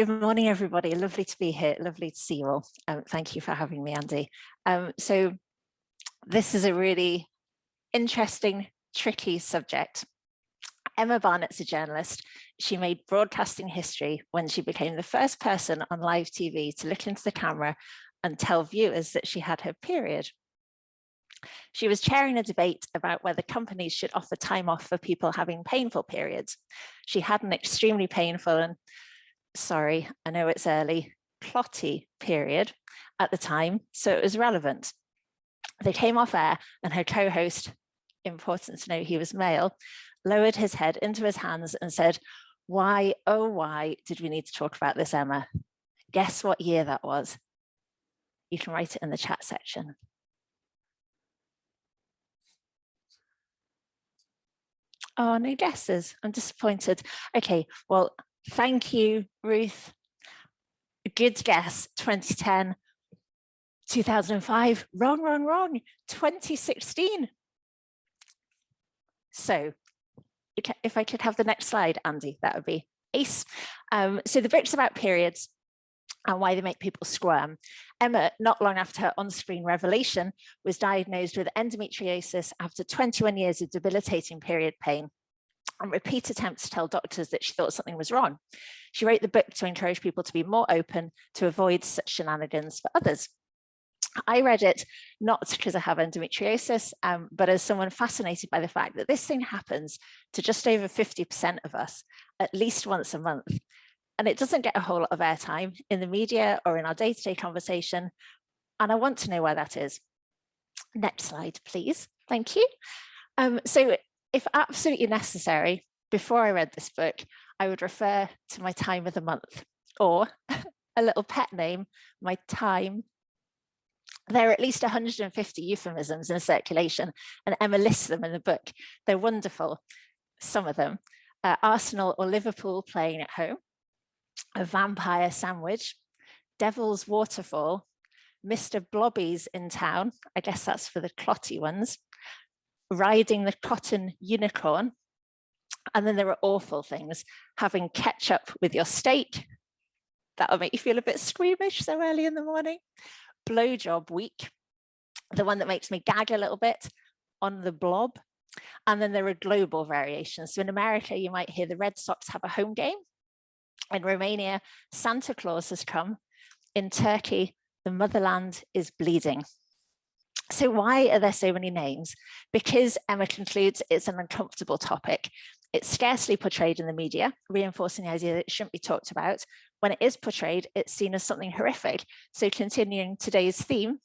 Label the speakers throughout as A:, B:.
A: Good morning, everybody. Lovely to be here. Lovely to see you all. Thank you for having me, Andy. So this is a really interesting, tricky subject. Emma Barnett's a journalist. She made broadcasting history when she became the first person on live TV to look into the camera and tell viewers that she had her period. She was chairing a debate about whether companies should offer time off for people having painful periods. She had an extremely painful and, sorry, I know it's early, clotty period at the time, so it was relevant. They came off air and her co-host, important to note he was male, lowered his head into his hands and said, "Why, oh why did we need to talk about this, Emma? Guess what year that was?" You can write it in the chat section. Oh, no guesses. I'm disappointed. Okay, well, thank you, Ruth. Good guess, 2010, 2005, wrong, 2016. So if I could have the next slide, Andy, that would be ace. So the book's about periods and why they make people squirm. Emma, not long after her on-screen revelation, was diagnosed with endometriosis after 21 years of debilitating period pain and repeat attempts to tell doctors that she thought something was wrong. She wrote the book to encourage people to be more open to avoid such shenanigans for others. I read it not because I have endometriosis, but as someone fascinated by the fact that this thing happens to just over 50% of us at least once a month. And it doesn't get a whole lot of airtime in the media or in our day-to-day conversation. And I want to know why that is. Next slide, please. Thank you. So if absolutely necessary, before I read this book, I would refer to my time of the month, or a little pet name, my time. There are at least 150 euphemisms in circulation, and Emma lists them in the book. They're wonderful, some of them. Arsenal or Liverpool playing at home, a vampire sandwich, Devil's Waterfall, Mr. Blobby's in town, I guess that's for the clotty ones, riding the cotton unicorn, and then there are awful things, having ketchup with your steak, that'll make you feel a bit squeamish so early in the morning, blowjob week, the one that makes me gag a little bit, on the blob, and then there are global variations. So in America, you might hear the Red Sox have a home game. In Romania, Santa Claus has come. In Turkey, the motherland is bleeding. So why are there so many names? Because Emma concludes it's an uncomfortable topic. It's scarcely portrayed in the media, reinforcing the idea that it shouldn't be talked about. When it is portrayed, it's seen as something horrific. So continuing today's theme,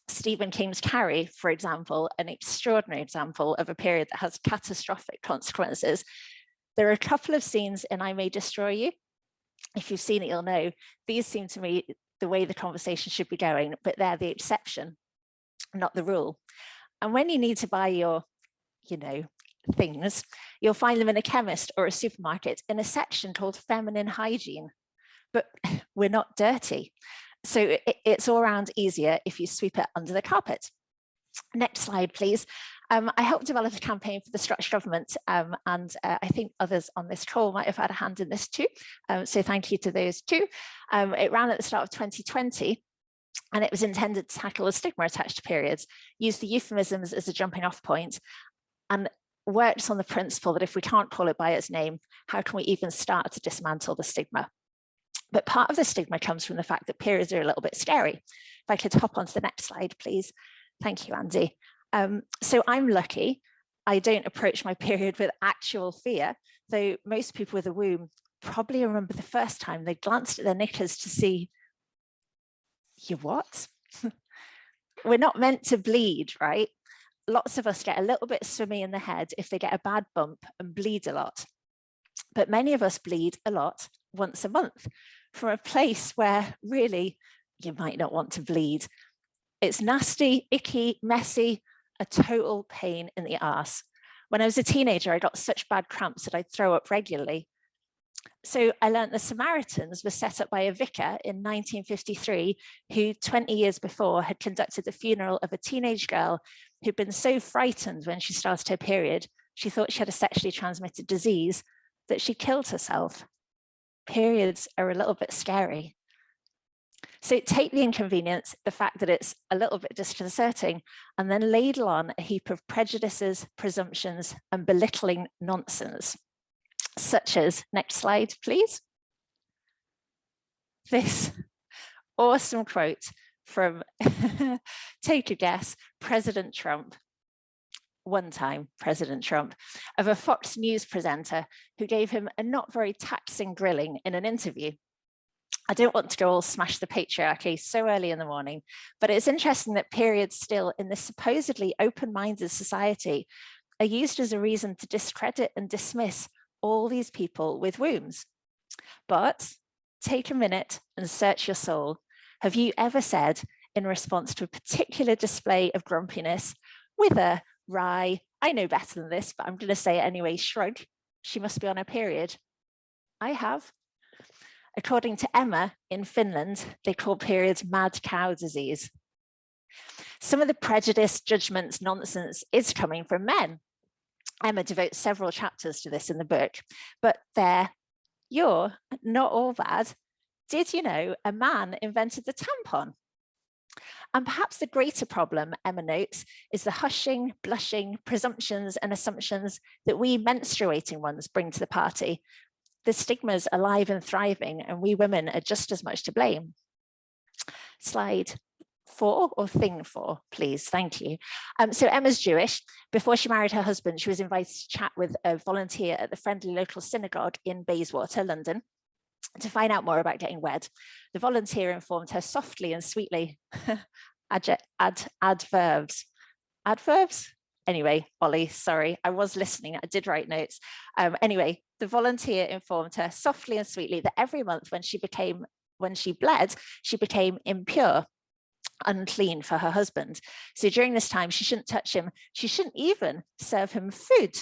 A: Stephen King's Carrie, for example, an extraordinary example of a period that has catastrophic consequences. There are a couple of scenes in I May Destroy You. If you've seen it, you'll know. These seem to me the way the conversation should be going, but they're the exception, not the rule. And when you need to buy your, things, you'll find them in a chemist or a supermarket in a section called feminine hygiene, but we're not dirty. So it's all around easier if you sweep it under the carpet. Next slide, please. I helped develop a campaign for the Scottish Government, and I think others on this call might have had a hand in this too. So thank you to those two. It ran at the start of 2020, and it was intended to tackle the stigma attached to periods, use the euphemisms as a jumping off point, and works on the principle that if we can't call it by its name, how can we even start to dismantle the stigma? But part of the stigma comes from the fact that periods are a little bit scary. If I could hop onto the next slide, please. Thank you, Andy. So I'm lucky. I don't approach my period with actual fear, though most people with a womb probably remember the first time they glanced at their knickers to see, you what? We're not meant to bleed, right? Lots of us get a little bit swimmy in the head if they get a bad bump and bleed a lot. But many of us bleed a lot once a month from a place where really you might not want to bleed. It's nasty, icky, messy, a total pain in the arse. When I was a teenager, I got such bad cramps that I'd throw up regularly. So I learned the Samaritans were set up by a vicar in 1953 who 20 years before had conducted the funeral of a teenage girl who'd been so frightened when she started her period, she thought she had a sexually transmitted disease, that she killed herself. periods are a little bit scary. So take the inconvenience, the fact that it's a little bit disconcerting, and then ladle on a heap of prejudices, presumptions, and belittling nonsense, such as, next slide, please. This awesome quote from, take a guess, President Trump, one time President Trump, of a Fox News presenter who gave him a not very taxing grilling in an interview. I don't want to go all smash the patriarchy so early in the morning, but it's interesting that periods still in this supposedly open-minded society are used as a reason to discredit and dismiss all these people with wombs. But take a minute and search your soul. Have you ever said, in response to a particular display of grumpiness, with a wry, I know better than this, but I'm going to say it anyway, shrug, she must be on her period? I have. According to Emma in Finland, they call periods mad cow disease. Some of the prejudice, judgments, nonsense is coming from men. Emma devotes several chapters to this in the book, but you're not all bad. Did you know a man invented the tampon? And perhaps the greater problem, Emma notes, is the hushing, blushing, presumptions and assumptions that we menstruating ones bring to the party. The stigma's alive and thriving, and we women are just as much to blame. Slide 4 or thing 4, please, thank you. So Emma's Jewish. Before she married her husband, she was invited to chat with a volunteer at the friendly local synagogue in Bayswater, London, to find out more about getting wed. The volunteer informed her softly and sweetly, adverbs? Anyway, Ollie, sorry, I was listening, I did write notes. Anyway, the volunteer informed her softly and sweetly that every month when she bled, she became impure, unclean for her husband. So during this time, she shouldn't touch him. She shouldn't even serve him food.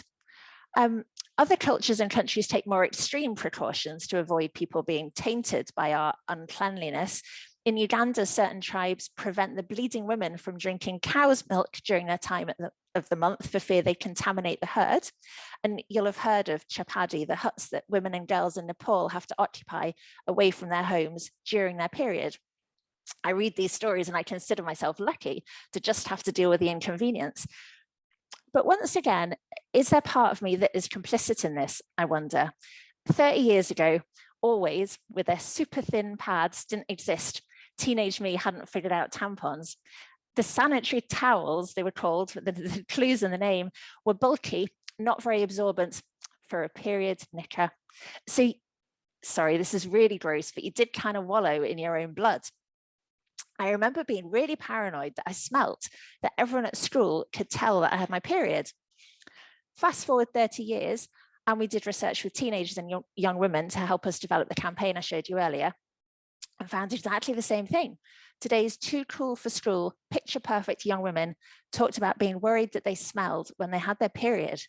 A: Other cultures and countries take more extreme precautions to avoid people being tainted by our uncleanliness. In Uganda, certain tribes prevent the bleeding women from drinking cow's milk during their time of the month for fear they contaminate the herd. And you'll have heard of chapadi, the huts that women and girls in Nepal have to occupy away from their homes during their period. I read these stories and I consider myself lucky to just have to deal with the inconvenience. But once again, is there part of me that is complicit in this, I wonder? 30 years ago, always, with their super thin pads, didn't exist. Teenage me hadn't figured out tampons. The sanitary towels, they were called, the clues in the name, were bulky, not very absorbent for a period knicker. So, sorry, this is really gross, but you did kind of wallow in your own blood. I remember being really paranoid that I smelt, that everyone at school could tell that I had my period. Fast forward 30 years, and we did research with teenagers and young women to help us develop the campaign I showed you earlier, and found exactly the same thing. Today's too cool for school, picture perfect young women talked about being worried that they smelled when they had their period.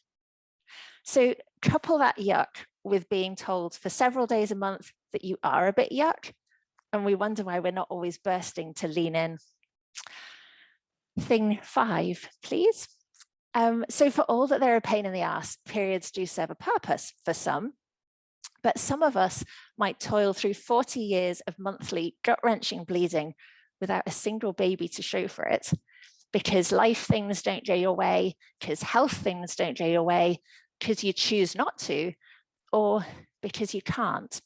A: So couple that yuck with being told for several days a month that you are a bit yuck, and we wonder why we're not always bursting to lean in. Thing 5, please. So for all that they're a pain in the ass, periods do serve a purpose for some, but some of us might toil through 40 years of monthly gut-wrenching bleeding without a single baby to show for it, because life things don't go your way, because health things don't go your way, because you choose not to, or because you can't.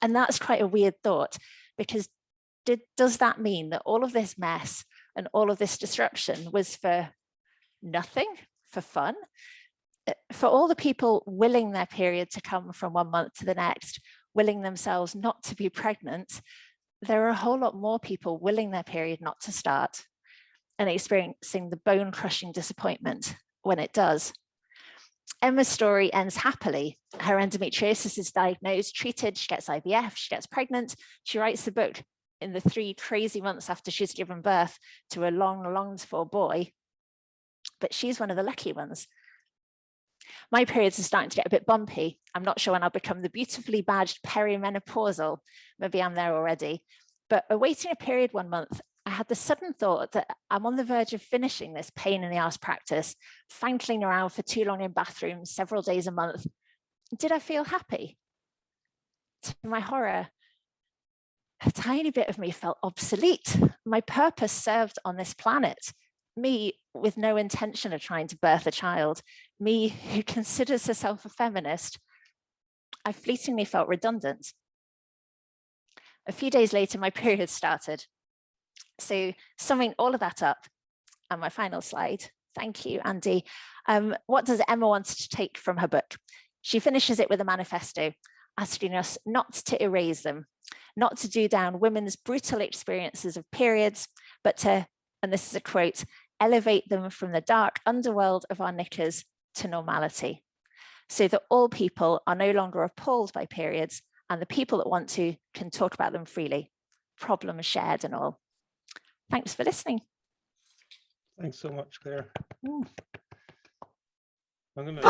A: And that's quite a weird thought, because does that mean that all of this mess and all of this disruption was for nothing, for fun? For all the people willing their period to come from one month to the next, willing themselves not to be pregnant, there are a whole lot more people willing their period not to start and experiencing the bone-crushing disappointment when it does. Emma's story ends happily. Her endometriosis is diagnosed, treated, she gets IVF, she gets pregnant. She writes the book in the 3 crazy months after she's given birth to a long, longed-for boy. But she's one of the lucky ones. My periods are starting to get a bit bumpy. I'm not sure when I'll become the beautifully badged perimenopausal. Maybe I'm there already. But awaiting a period one month, I had the sudden thought that I'm on the verge of finishing this pain in the ass practice, fangling around for too long in bathrooms several days a month. Did I feel happy? to my horror, a tiny bit of me felt obsolete. My purpose served on this planet. Me with no intention of trying to birth a child, me who considers herself a feminist, I fleetingly felt redundant. A few days later, my period started. So summing all of that up, and my final slide, thank you, Andy. What does Emma want to take from her book? She finishes it with a manifesto, asking us not to erase them, not to do down women's brutal experiences of periods, but to, and this is a quote, elevate them from the dark underworld of our knickers to normality, so that all people are no longer appalled by periods, and the people that want to can talk about them freely, problems shared and all. Thanks for listening.
B: Thanks so much, Claire. I'm gonna